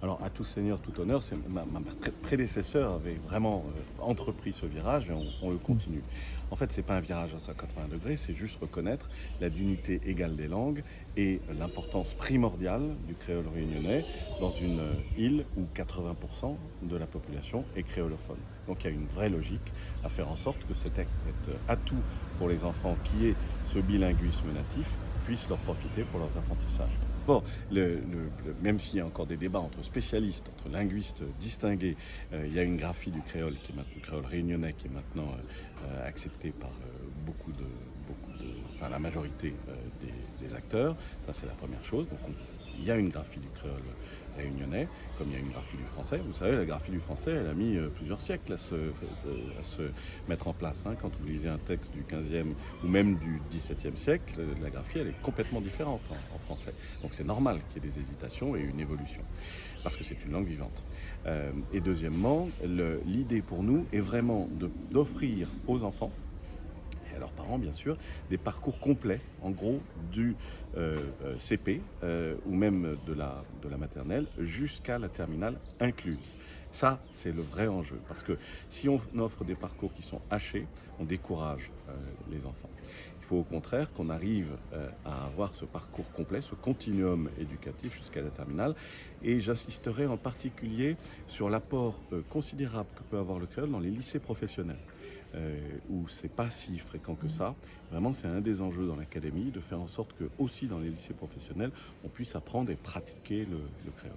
Alors, à tout seigneur, tout honneur, c'est ma prédécesseur avait vraiment entrepris ce virage et on le Mmh. continue. En fait, c'est pas un virage à 180 degrés, c'est juste reconnaître la dignité égale des langues et l'importance primordiale du créole réunionnais dans une île où 80% de la population est créolophone. Donc, il y a une vraie logique à faire en sorte que cet atout pour les enfants qui est ce bilinguisme natif puisse leur profiter pour leurs apprentissages. Bon, même s'il y a encore des débats entre spécialistes, entre linguistes distingués, il y a une graphie du créole, du créole réunionnais qui est maintenant acceptée par enfin, la majorité des acteurs. Ça, c'est la première chose. Donc, il y a une graphie du créole réunionnais, comme il y a une graphie du français. Vous savez, la graphie du français, elle a mis plusieurs siècles à se mettre en place. Hein. Quand vous lisez un texte du 15e ou même du 17e siècle, la graphie, elle est complètement différente en français. Donc c'est normal qu'il y ait des hésitations et une évolution, parce que c'est une langue vivante. Et deuxièmement, l'idée pour nous est vraiment d'offrir aux enfants, et à leurs parents bien sûr, des parcours complets, en gros du CP ou même de la maternelle jusqu'à la terminale incluse. Ça, c'est le vrai enjeu, parce que si on offre des parcours qui sont hachés, on décourage les enfants. Il faut au contraire qu'on arrive à avoir ce parcours complet, ce continuum éducatif jusqu'à la terminale, et j'insisterai en particulier sur l'apport considérable que peut avoir le créole dans les lycées professionnels où c'est pas si fréquent que ça. Vraiment, c'est un des enjeux dans l'académie, de faire en sorte que aussi dans les lycées professionnels, on puisse apprendre et pratiquer le créole.